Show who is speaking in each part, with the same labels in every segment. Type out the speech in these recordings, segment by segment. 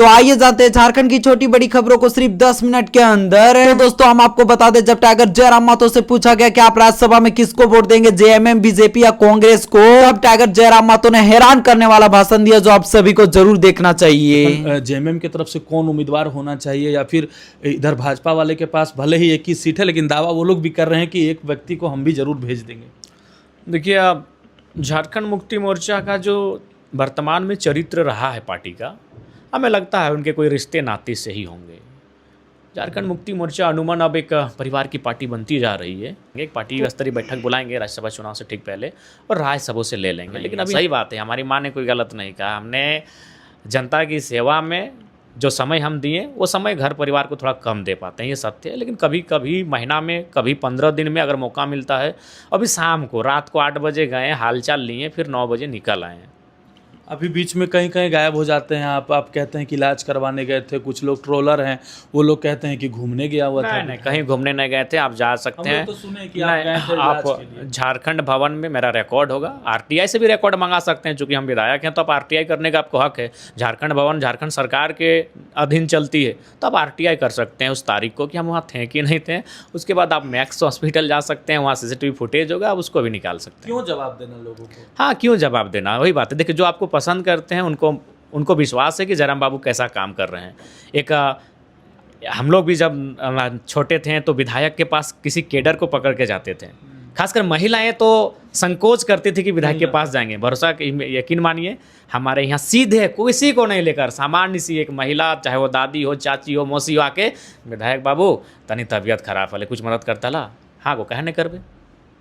Speaker 1: तो आइए जानते हैं झारखंड की छोटी बड़ी खबरों को सिर्फ 10 मिनट के अंदर। तो दोस्तों हम आपको बता दें, जब टाइगर जयराम माथुर से पूछा गया कि आप राज्यसभा में किसको वोट देंगे, जेएमएम, बीजेपी या कांग्रेस को, तब टाइगर जयराम माथुर ने हैरान करने वाला भाषण दिया जो आप सभी को जरूर देखना चाहिए।
Speaker 2: जेएमएम की तरफ से कौन उम्मीदवार होना चाहिए, या फिर इधर भाजपा वाले के पास भले ही एक ही सीट है लेकिन दावा वो लोग भी कर रहे हैं कि एक व्यक्ति को हम भी जरूर भेज देंगे।
Speaker 3: देखिए, अब झारखंड मुक्ति मोर्चा का जो वर्तमान में चरित्र रहा है पार्टी का, हमें लगता है उनके कोई रिश्ते नाते से ही होंगे। झारखंड मुक्ति मोर्चा अनुमान अब एक परिवार की पार्टी बनती जा रही है। एक पार्टी स्तरीय बैठक बुलाएंगे राज्यसभा चुनाव से ठीक पहले और राज्यसभा से ले लेंगे। लेकिन अभी सही बात है, हमारी माँ ने कोई गलत नहीं कहा। हमने जनता की सेवा में जो समय हम दिए वो समय घर परिवार को थोड़ा कम दे पाते हैं, ये सत्य है। लेकिन कभी कभी महीना में, कभी 15 दिन में अगर मौका मिलता है, अभी शाम को रात को 8 बजे गए, हालचाल लिए, फिर 9 बजे निकल आए हैं।
Speaker 2: अभी बीच में कहीं कहीं गायब हो जाते हैं आप कहते हैं कि इलाज करवाने गए थे, कुछ लोग ट्रोलर हैं वो लोग कहते हैं कि घूमने गया हुआ था।
Speaker 3: नहीं, कहीं घूमने नहीं गए थे, आप जा सकते हैं।
Speaker 2: तो सुने कि आप गए थे इलाज के लिए।
Speaker 3: झारखंड भवन में मेरा रिकॉर्ड होगा, आरटीआई से भी रिकॉर्ड मंगा सकते हैं। चूंकि हम विधायक हैं तो आप आरटीआई करने का आपको हक है। झारखंड भवन झारखंड सरकार के अधीन चलती है, तो आप आरटीआई कर सकते हैं उस तारीख को कि हम वहाँ थे कि नहीं थे। उसके बाद आप मैक्स हॉस्पिटल जा सकते हैं, वहाँ सीसीटीवी फुटेज होगा, आप उसको भी निकाल सकते हैं।
Speaker 2: क्यों जवाब देना लोगों को?
Speaker 3: हाँ, क्यों जवाब देना, वही बात है। देखिए, जो आपको पसंद करते हैं उनको विश्वास है कि जयराम बाबू कैसा काम कर रहे हैं। एक हम लोग भी जब छोटे थे तो विधायक के पास किसी केडर को पकड़ के जाते थे। खासकर महिलाएं तो संकोच करती थी कि विधायक के पास जाएंगे। भरोसा यकीन मानिए, हमारे यहाँ सीधे किसी को नहीं लेकर सामान्य सी एक महिला, चाहे वो दादी हो, चाची हो, मौसी हो, आके विधायक बाबू तनी तबीयत खराब वाले कुछ मदद करता ला, हाँ वो कहने करबे।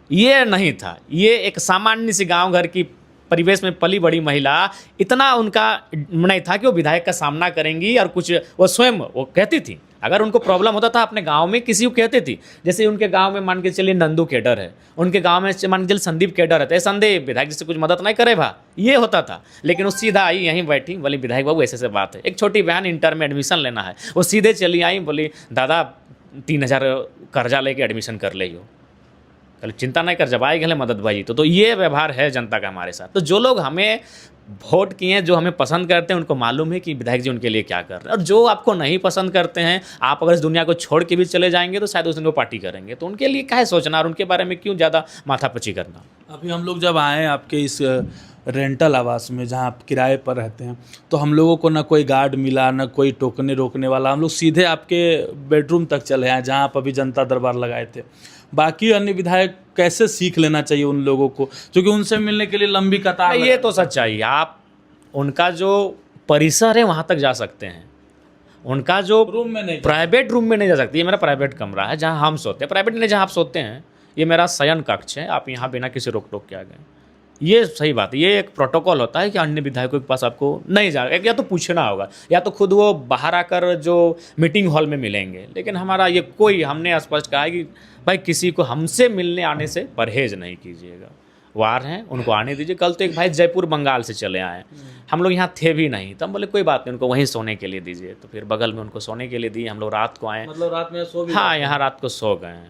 Speaker 3: ये नहीं था, ये एक सामान्य सी गाँव घर की परिवेश में पली बड़ी महिला, इतना उनका नहीं था कि वो विधायक का सामना करेंगी। और कुछ वो स्वयं वो कहती थी, अगर उनको प्रॉब्लम होता था अपने गांव में किसी को कहती थी। जैसे उनके गांव में मान के चलिए नंदू केडर है, उनके गांव में मान के चलिए संदीप केडर है, संदीप विधायक जी से कुछ मदद नहीं करे भा, ये होता था। लेकिन वो सीधा आई, यहीं बैठी, बोली विधायक बाबू ऐसे बात है। एक छोटी बहन इंटर में एडमिशन लेना है, वो सीधे चली आई, बोली दादा 3000 कर्जा लेके एडमिशन कर ले हो, कल चिंता नहीं कर, जब आए गए मदद भाई। तो ये व्यवहार है जनता का हमारे साथ। तो जो लोग हमें वोट किए हैं, जो हमें पसंद करते हैं, उनको मालूम है कि विधायक जी उनके लिए क्या कर रहे हैं। और जो आपको नहीं पसंद करते हैं, आप अगर इस दुनिया को छोड़ के भी चले जाएंगे तो शायद उस दिन वो पार्टी करेंगे। तो उनके लिए क्या है सोचना, और उनके बारे में क्यों ज़्यादा माथापच्ची करना।
Speaker 2: अभी हम लोग जब आए आपके इस रेंटल आवास में जहाँ आप किराए पर रहते हैं, तो हम लोगों को ना कोई गार्ड मिला, ना कोई टोकने रोकने वाला। हम लोग सीधे आपके बेडरूम तक चले आए जहाँ आप अभी जनता दरबार लगाए थे। बाकी अन्य विधायक कैसे सीख लेना चाहिए उन लोगों को, क्योंकि उनसे मिलने के लिए लंबी कतार।
Speaker 3: ये तो सच्चाई है, आप उनका जो परिसर है वहाँ तक जा सकते हैं, उनका जो
Speaker 2: रूम में नहीं,
Speaker 3: प्राइवेट रूम में नहीं जा सकते। ये मेरा प्राइवेट कमरा है जहाँ हम सोते हैं, प्राइवेट नहीं जहाँ आप सोते हैं, ये मेरा शयन कक्ष है। आप यहाँ बिना किसी रोक टोक के आ गए, ये सही बात है। ये एक प्रोटोकॉल होता है कि अन्य विधायकों के पास आपको नहीं जा, या तो पूछना होगा या तो खुद वो बाहर आकर जो मीटिंग हॉल में मिलेंगे। लेकिन हमारा ये कोई, हमने स्पष्ट कहा है कि भाई किसी को हमसे मिलने आने से परहेज नहीं कीजिएगा। वार हैं, उनको आने दीजिए। कल तो एक भाई जयपुर बंगाल से चले आए, हम लोग यहाँ थे भी नहीं, तो हम बोले कोई बात नहीं, उनको वहीं सोने के लिए दीजिए। तो फिर बगल में उनको सोने के लिए दिए। हम लोग रात को आए,
Speaker 2: मतलब रात में सो भी,
Speaker 3: हाँ यहाँ रात को सो गए हैं।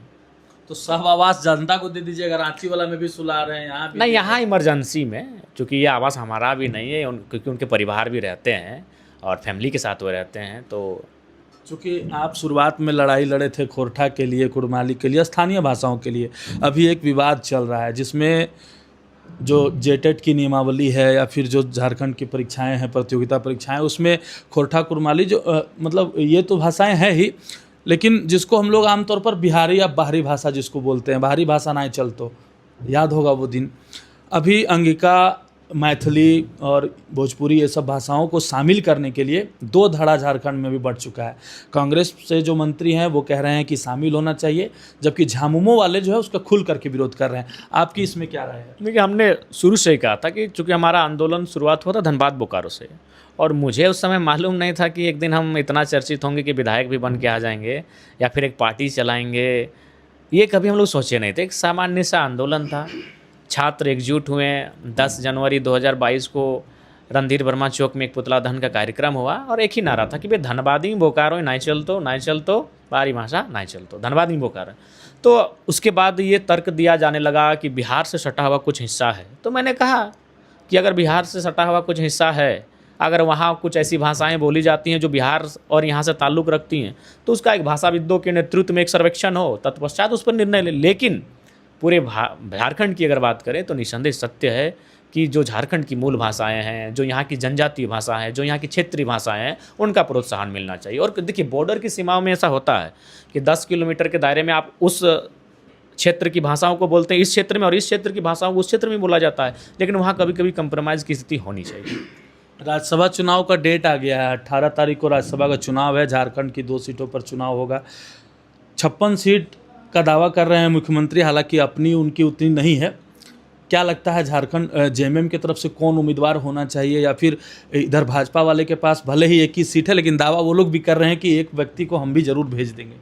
Speaker 2: तो सब आवास जनता को दे दीजिए। अगर रांची वाला में भी सुला रहे हैं, यहाँ भी
Speaker 3: नहीं, यहाँ इमरजेंसी में, चूँकि ये आवास हमारा भी नहीं है, क्योंकि उनके परिवार भी रहते हैं और फैमिली के साथ वो रहते हैं। तो
Speaker 2: चूँकि आप शुरुआत में लड़ाई लड़े थे खोरठा के लिए, कुड़माली के लिए, स्थानीय भाषाओं के लिए, अभी एक विवाद चल रहा है जिसमें जो जेटेट की नियमावली है या फिर जो झारखंड की परीक्षाएं हैं, प्रतियोगिता परीक्षाएं, उसमें खोरठा कुड़माली जो मतलब ये तो भाषाएं हैं ही, लेकिन जिसको हम लोग आमतौर पर बिहारी या बाहरी भाषा जिसको बोलते हैं, बाहरी भाषा ना चल, तो याद होगा वो दिन। अभी अंगिका, मैथिली और भोजपुरी ये सब भाषाओं को शामिल करने के लिए 2 धड़ा झारखंड में भी बढ़ चुका है। कांग्रेस से जो मंत्री हैं वो कह रहे हैं कि शामिल होना चाहिए, जबकि झामुमो वाले जो है उसका खुल करके विरोध कर रहे हैं। आपकी इसमें क्या राय है?
Speaker 3: देखिए, हमने शुरू से ही कहा था कि चूँकि हमारा आंदोलन शुरुआत हुआ था धनबाद बोकारो से, और मुझे उस समय मालूम नहीं था कि एक दिन हम इतना चर्चित होंगे कि विधायक भी बन के आ जाएंगे या फिर एक पार्टी चलाएंगे। ये कभी हम लोग सोचे नहीं थे। एक सामान्य सा आंदोलन था, छात्र एकजुट हुए। 10 जनवरी 2022 को रणधीर वर्मा चौक में एक पुतला दहन का कार्यक्रम हुआ, और एक ही नारा था कि भाई धनबादी बोकारो नहीं चलतो, बाहरी भाषा नहीं चलतो, धनबादी बोकारो। तो उसके बाद ये तर्क दिया जाने लगा कि बिहार से सटा हुआ कुछ हिस्सा है। तो मैंने कहा कि अगर बिहार से सटा हुआ कुछ हिस्सा है, अगर वहाँ कुछ ऐसी भाषाएं बोली जाती हैं जो बिहार और यहाँ से ताल्लुक़ रखती हैं, तो उसका एक भाषाविदों के नेतृत्व में एक सर्वेक्षण हो, तत्पश्चात उस पर निर्णय ले। लेकिन पूरे झारखंड की अगर बात करें तो निसंदेह सत्य है कि जो झारखंड की मूल भाषाएं हैं, जो यहाँ की जनजातीय भाषा है, जो यहाँ की क्षेत्रीय भाषाएं हैं, उनका प्रोत्साहन मिलना चाहिए। और देखिए बॉर्डर की सीमाओं में ऐसा होता है कि 10 किलोमीटर के दायरे में आप उस क्षेत्र की भाषाओं को बोलते हैं इस क्षेत्र में, और इस क्षेत्र की भाषाओं को उस क्षेत्र में बोला जाता है, लेकिन वहाँ कभी कभी कंप्रोमाइज़ की स्थिति होनी चाहिए।
Speaker 2: राज्यसभा चुनाव का डेट आ गया है, 18 तारीख को राज्यसभा का चुनाव है। झारखंड की 2 सीटों पर चुनाव होगा। 56 सीट का दावा कर रहे हैं मुख्यमंत्री, हालांकि अपनी उनकी उतनी नहीं है। क्या लगता है झारखंड जेएमएम की तरफ से कौन उम्मीदवार होना चाहिए, या फिर इधर भाजपा वाले के पास भले ही एक ही सीट है लेकिन दावा वो लोग भी कर रहे हैं कि एक व्यक्ति को हम भी जरूर भेज देंगे?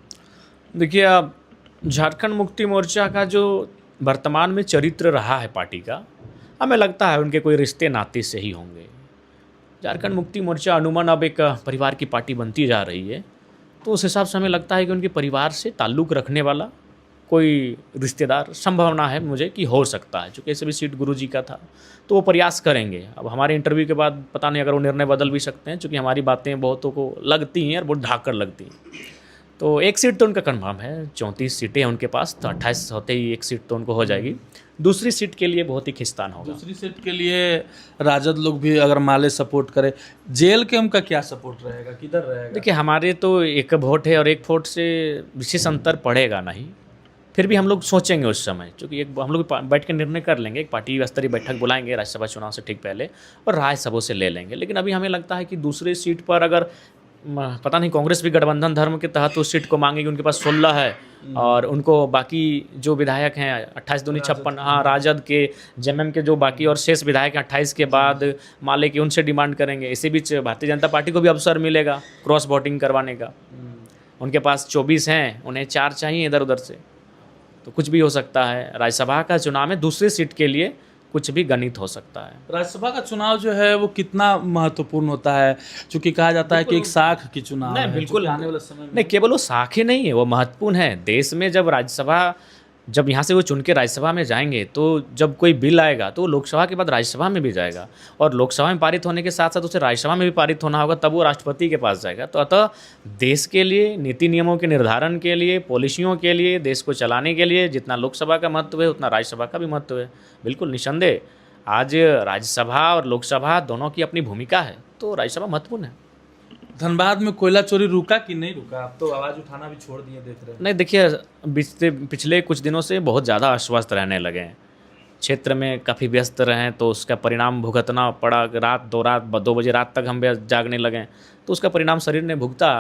Speaker 3: देखिए अब झारखंड मुक्ति मोर्चा का जो वर्तमान में चरित्र रहा है पार्टी का, हमें लगता है उनके कोई रिश्ते नाते से ही होंगे। झारखंड मुक्ति मोर्चा अनुमान अब एक परिवार की पार्टी बनती जा रही है, तो उस हिसाब से हमें लगता है कि उनके परिवार से ताल्लुक़ रखने वाला कोई रिश्तेदार संभावना है मुझे कि हो सकता है, चूँकि ऐसे भी सीट गुरुजी का था, तो वो प्रयास करेंगे। अब हमारे इंटरव्यू के बाद पता नहीं अगर वो निर्णय बदल भी सकते हैं, चूँकि हमारी बातें बहुतों को लगती हैं और बहुत ढाक कर लगती हैं। तो एक सीट तो उनका कन्फर्म है, 34 सीटें हैं उनके पास, तो 28 होते ही एक सीट तो उनको हो जाएगी। दूसरी सीट के लिए बहुत ही खिस्तान होगा।
Speaker 2: दूसरी सीट के लिए राजद लोग भी अगर माले सपोर्ट करे, जेल के उनका क्या सपोर्ट रहेगा, किधर रहेगा?
Speaker 3: देखिए हमारे तो एक वोट है और एक वोट से विशेष अंतर पड़ेगा नहीं, फिर भी हम लोग सोचेंगे उस समय, क्योंकि एक हम लोग बैठ के निर्णय कर लेंगे, एक पार्टी स्तरीय बैठक बुलाएंगे राज्यसभा चुनाव से ठीक पहले और राज्यसभा से ले लेंगे। लेकिन अभी हमें लगता है कि दूसरी सीट पर अगर पता नहीं, कांग्रेस भी गठबंधन धर्म के तहत उस सीट को मांगेगी, उनके पास 16 है और उनको बाकी जो विधायक हैं 28 दूनी 56, हाँ राजद के जेएमएम के जो बाकी और शेष विधायक हैं 28 के बाद माले की, उनसे डिमांड करेंगे। इसी बीच भारतीय जनता पार्टी को भी अवसर मिलेगा क्रॉस वोटिंग करवाने का। उनके पास 24 हैं, उन्हें 4 चाहिए इधर उधर से, तो कुछ भी हो सकता है। राज्यसभा का चुनाव में दूसरी सीट के लिए कुछ भी गणित हो सकता है।
Speaker 2: राज्यसभा का चुनाव जो है वो कितना महत्वपूर्ण होता है, क्योंकि कहा जाता है कि एक साख की चुनाव
Speaker 3: नहीं,
Speaker 2: है,
Speaker 3: बिल्कुल
Speaker 2: आने वाले समय में
Speaker 3: नहीं, केवल वो साख ही नहीं है, वो महत्वपूर्ण है। देश में जब राज्यसभा, जब यहाँ से वो चुन के राज्यसभा में जाएंगे, तो जब कोई बिल आएगा तो लोकसभा के बाद राज्यसभा में भी जाएगा, और लोकसभा में पारित होने के साथ साथ उसे राज्यसभा में भी पारित होना होगा, तब वो राष्ट्रपति के पास जाएगा। तो अतः देश के लिए, नीति नियमों के निर्धारण के लिए, पॉलिसियों के लिए, देश को चलाने के लिए जितना लोकसभा का महत्व है उतना राज्यसभा का भी महत्व है। बिल्कुल निसंदेह आज राज्यसभा और लोकसभा दोनों की अपनी भूमिका है, तो राज्यसभा महत्वपूर्ण है।
Speaker 2: धनबाद में कोयला चोरी रुका कि नहीं रुका? आप तो आवाज़ उठाना भी छोड़ दिए, देख रहे हैं।
Speaker 3: नहीं, देखिए पिछले कुछ दिनों से बहुत ज़्यादा अस्वस्थ रहने लगे हैं, क्षेत्र में काफ़ी व्यस्त रहें, तो उसका परिणाम भुगतना पड़ा। रात 2 बजे रात तक हम जागने लगे, तो उसका परिणाम शरीर ने भुगता।